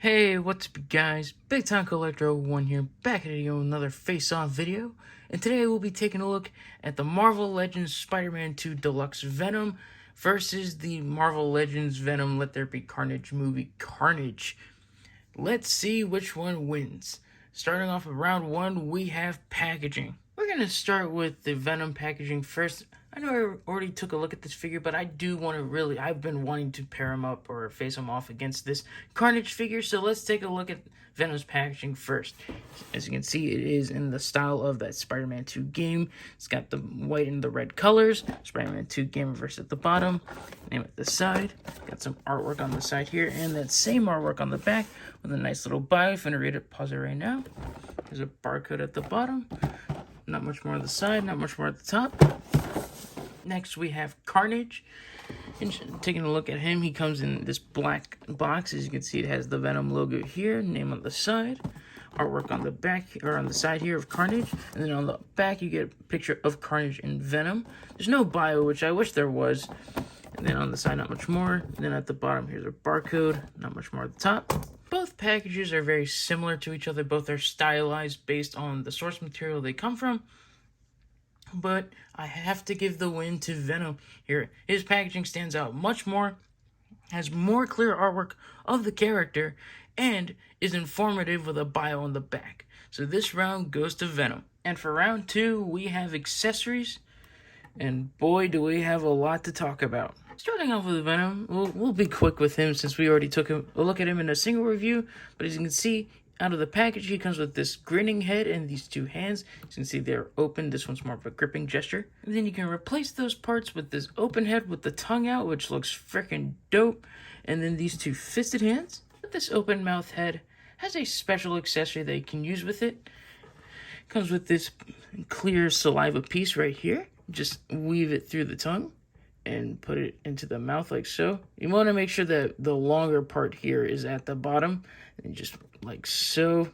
Hey, what's up guys? Big Time Collector 01 here, back at you with another face-off video. And today we'll be taking a look at the Marvel Legends Spider-Man 2 Deluxe Venom versus the Marvel Legends Venom Let There Be Carnage movie Carnage. Let's see which one wins. Starting off with round one, we have packaging. We're going to start with the Venom packaging first. I know I already took a look at this figure, but I do want to I've been wanting to pair him up or face him off against this Carnage figure, so let's take a look at Venom's packaging first. As you can see, it is in the style of that Spider-Man 2 game. It's got the white and the red colors. Spider-Man 2 Gamerverse at the bottom, name at the side. Got some artwork on the side here, and that same artwork on the back with a nice little bio. If I'm going to read it, pause it right now. There's a barcode at the bottom. Not much more on the side, not much more at the top. Next, we have Carnage. And taking a look at him, he comes in this black box. As you can see, it has the Venom logo here, name on the side, artwork on the back, or on the side here of Carnage. And then on the back, you get a picture of Carnage and Venom. There's no bio, which I wish there was. And then on the side, not much more. And then at the bottom, here's a barcode, not much more at the top. Both packages are very similar to each other. Both are stylized based on the source material they come from. But I have to give the win to Venom here. His packaging stands out much more, has more clear artwork of the character, and is informative with a bio on the back. So this round goes to Venom. And for round two, we have accessories. And boy, do we have a lot to talk about. Starting off with Venom, we'll be quick with him since we already took a look at him in a single review. But as you can see, out of the package, he comes with this grinning head and these two hands. As you can see, they're open. This one's more of a gripping gesture. And then you can replace those parts with this open head with the tongue out, which looks freaking dope. And then these two fisted hands. But this open mouth head has a special accessory that you can use with it. Comes with this clear saliva piece right here. Just weave it through the tongue and put it into the mouth like so. You want to make sure that the longer part here is at the bottom, and just like so,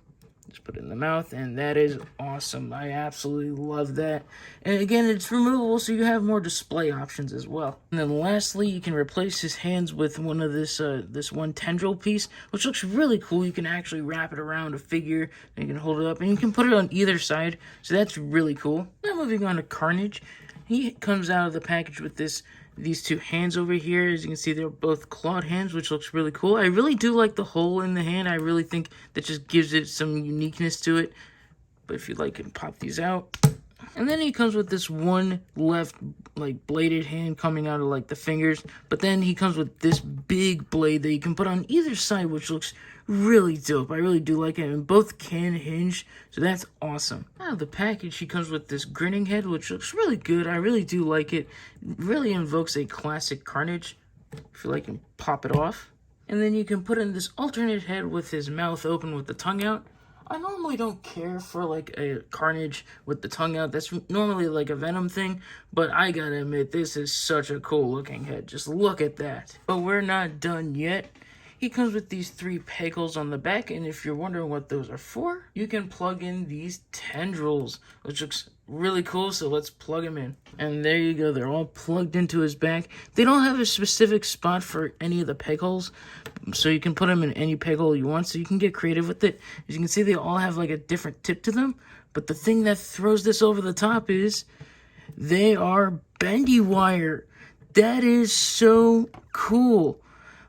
just put it in the mouth, and that is awesome. I absolutely love that. And again, it's removable, so you have more display options as well. And then lastly, you can replace his hands with one of this one tendril piece, which looks really cool. You can actually wrap it around a figure, and you can hold it up, and you can put it on either side, so that's really cool. Now moving on to Carnage. He comes out of the package with these two hands over here. As you can see, they're both clawed hands, which looks really cool. I really do like the hole in the hand. I really think that just gives it some uniqueness to it. But if you like, you can pop these out. And then he comes with this one left, like, bladed hand coming out of, like, the fingers. But then he comes with this big blade that you can put on either side, which looks really dope. I really do like it. And both can hinge, so that's awesome. Out of the package, he comes with this grinning head, which looks really good. I really do like it. It really invokes a classic Carnage. If you like, you can pop it off. And then you can put in this alternate head with his mouth open with the tongue out. I normally don't care for like a Carnage with the tongue out. That's normally like a Venom thing, but I gotta admit, this is such a cool looking head. Just look at that. But we're not done yet. He comes with these three peg holes on the back, and if you're wondering what those are for, you can plug in these tendrils, which looks really cool, so let's plug them in. And there you go, they're all plugged into his back. They don't have a specific spot for any of the peg holes, so you can put them in any peg hole you want, so you can get creative with it. As you can see, they all have like a different tip to them, but the thing that throws this over the top is they are bendy wire. That is so cool.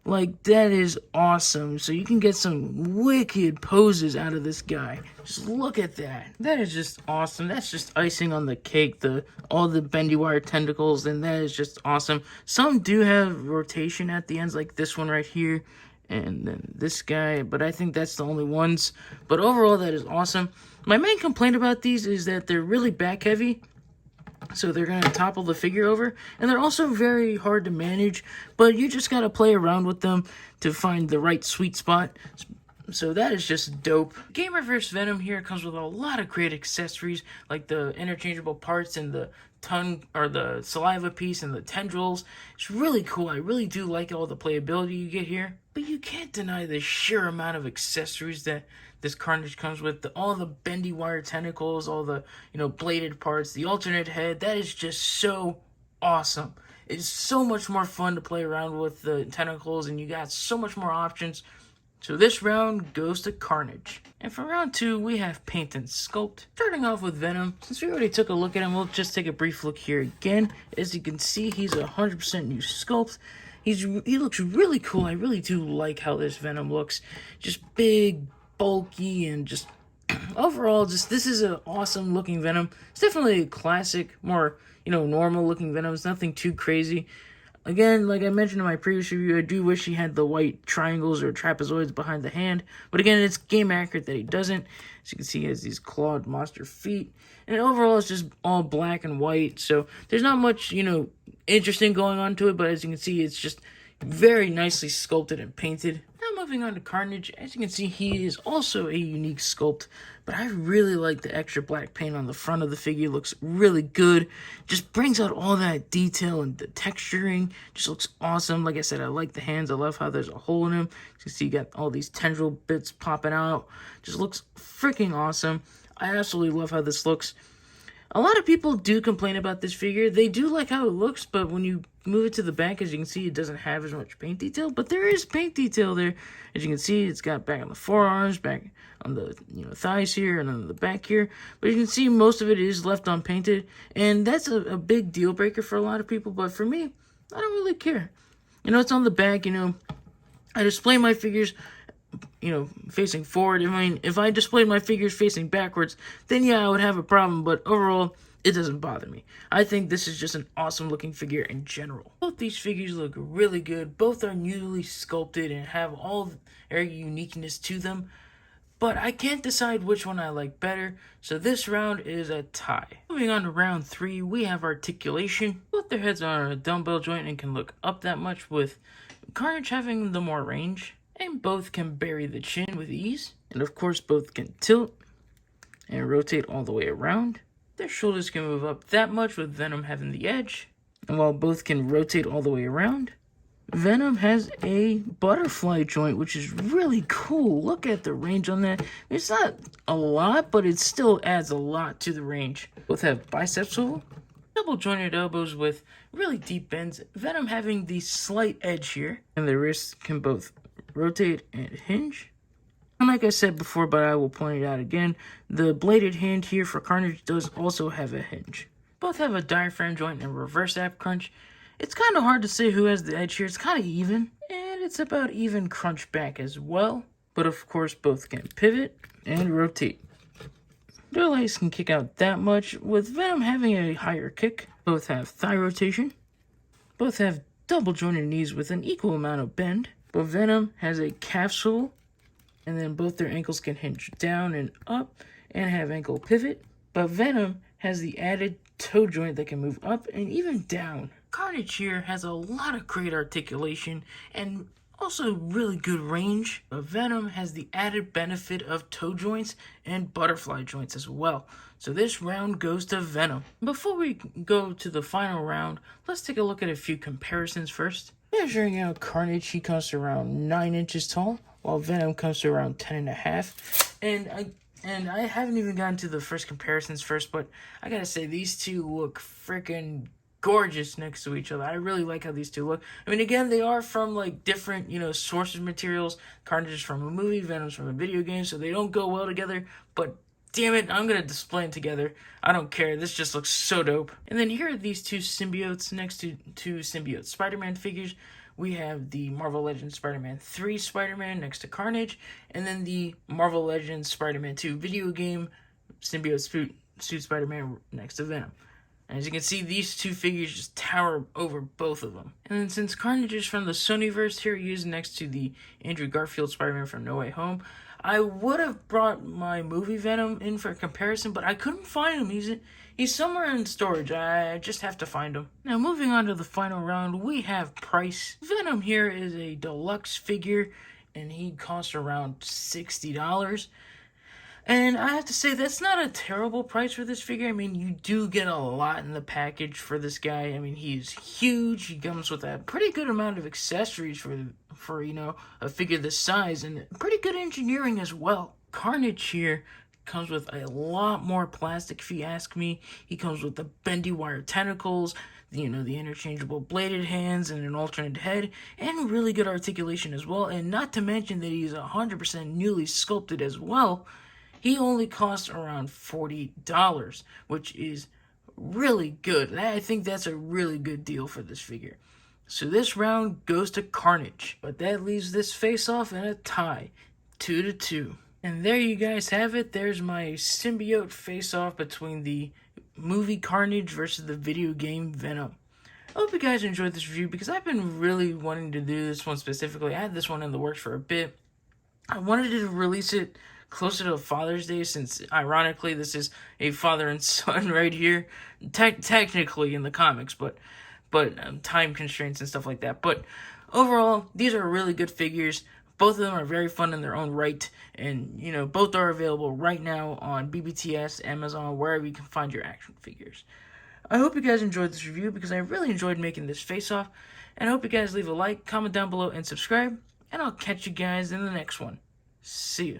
Like, that is awesome. So you can get some wicked poses out of this guy. Just look at that. That is just awesome. That's just icing on the cake. All the bendy wire tentacles, and that is just awesome. Some do have rotation at the ends, like this one right here, and then this guy, but I think that's the only ones. But overall, that is awesome. My main complaint about these is that they're really back heavy. So they're going to topple the figure over. And they're also very hard to manage. But you just got to play around with them to find the right sweet spot. So that is just dope. Gamerverse Venom here comes with a lot of great accessories. Like the interchangeable parts and the tongue, or the saliva piece and the tendrils. It's really cool. I really do like all the playability you get here. But you can't deny the sheer amount of accessories that this Carnage comes with. All the bendy wire tentacles, all the, bladed parts, the alternate head. That is just so awesome. It's so much more fun to play around with the tentacles, and you got so much more options. So this round goes to Carnage. And for round 2, we have Paint and Sculpt. Starting off with Venom. Since we already took a look at him, we'll just take a brief look here again. As you can see, he's a 100% new sculpt. He looks really cool. I really do like how this Venom looks. Just big, bulky, and just overall, this is an awesome looking Venom. It's definitely a classic, more, normal looking Venom. It's nothing too crazy. Again, like I mentioned in my previous review, I do wish he had the white triangles or trapezoids behind the hand. But again, it's game accurate that he doesn't. As you can see, he has these clawed monster feet. And overall, it's just all black and white. So there's not much, interesting going on to it. But as you can see, it's just very nicely sculpted and painted. Now moving on to Carnage. As you can see, he is also a unique sculpt. But I really like the extra black paint on the front of the figure. It looks really good. Just brings out all that detail, and the texturing just looks awesome. Like I said, I like the hands. I love how there's a hole in them. You can see you got all these tendril bits popping out. Just looks freaking awesome. I absolutely love how this looks. A lot of people do complain about this figure. They do like how it looks, but when you move it to the back, as you can see, it doesn't have as much paint detail, but there is paint detail there. As you can see, it's got back on the forearms, back on the thighs here, and on the back here. But you can see most of it is left unpainted, and that's a big deal breaker for a lot of people, but for me, I don't really care. It's on the back, I display my figures facing forward. I mean, if I displayed my figures facing backwards, then yeah, I would have a problem, but overall, it doesn't bother me. I think this is just an awesome looking figure in general. Both these figures look really good. Both are newly sculpted and have all their uniqueness to them, but I can't decide which one I like better, so this round is a tie. Moving on to round 3, we have Articulation. Both their heads are on a dumbbell joint and can look up that much, with Carnage having the more range. And both can bury the chin with ease. And of course, both can tilt and rotate all the way around. Their shoulders can move up that much, with Venom having the edge. And while both can rotate all the way around, Venom has a butterfly joint, which is really cool. Look at the range on that. It's not a lot, but it still adds a lot to the range. Both have bicep swivel, double jointed elbows with really deep bends. Venom having the slight edge here. And the wrists can both rotate and hinge. And like I said before, but I will point it out again, the bladed hand here for Carnage does also have a hinge. Both have a diaphragm joint and reverse ab crunch. It's kind of hard to say who has the edge here. It's kind of even, and it's about even crunch back as well. But of course, both can pivot and rotate. Their legs can kick out that much, with Venom having a higher kick. Both have thigh rotation. Both have double jointed knees with an equal amount of bend. But Venom has a calf swivel, and then both their ankles can hinge down and up and have ankle pivot. But Venom has the added toe joint that can move up and even down. Carnage here has a lot of great articulation and also really good range. But Venom has the added benefit of toe joints and butterfly joints as well. So this round goes to Venom. Before we go to the final round, let's take a look at a few comparisons first. Measuring out Carnage, he comes to around 9 inches tall, while Venom comes to around 10.5. And I haven't even gotten to the first comparisons first, but I gotta say, these two look freaking gorgeous next to each other. I really like how these two look. I mean, again, they are from like different, sources of materials. Carnage is from a movie, Venom's from a video game, so they don't go well together, but damn it, I'm going to display them together. I don't care. This just looks so dope. And then here are these two symbiotes next to two symbiote Spider-Man figures. We have the Marvel Legends Spider-Man 3 Spider-Man next to Carnage, and then the Marvel Legends Spider-Man 2 video game symbiote suit Spider-Man next to Venom. And as you can see, these two figures just tower over both of them. And then since Carnage is from the Sonyverse, here he is next to the Andrew Garfield Spider-Man from No Way Home. I would have brought my movie Venom in for a comparison, but I couldn't find him. He's somewhere in storage. I just have to find him. Now, moving on to the final round, we have price. Venom here is a deluxe figure, and he costs around $60. And I have to say, that's not a terrible price for this figure. I mean, you do get a lot in the package for this guy. I mean, he's huge. He comes with a pretty good amount of accessories for a figure this size, and pretty good engineering as well. Carnage here comes with a lot more plastic, if you ask me. He comes with the bendy wire tentacles, you know, the interchangeable bladed hands and an alternate head, and really good articulation as well. And not to mention that he's 100% newly sculpted as well. He only costs around $40, which is really good. I think that's a really good deal for this figure. So this round goes to Carnage, but that leaves this face-off in a tie, 2-2. And there you guys have it. There's my symbiote face-off between the movie Carnage versus the video game Venom. I hope you guys enjoyed this review because I've been really wanting to do this one specifically. I had this one in the works for a bit. I wanted to release it closer to Father's Day since, ironically, this is a father and son right here. Technically in the comics, but time constraints and stuff like that. But overall, these are really good figures. Both of them are very fun in their own right, and you know, both are available right now on BBTS, Amazon, wherever you can find your action figures. I hope you guys enjoyed this review because I really enjoyed making this face-off, and I hope you guys leave a like, comment down below, and subscribe, and I'll catch you guys in the next one. See ya.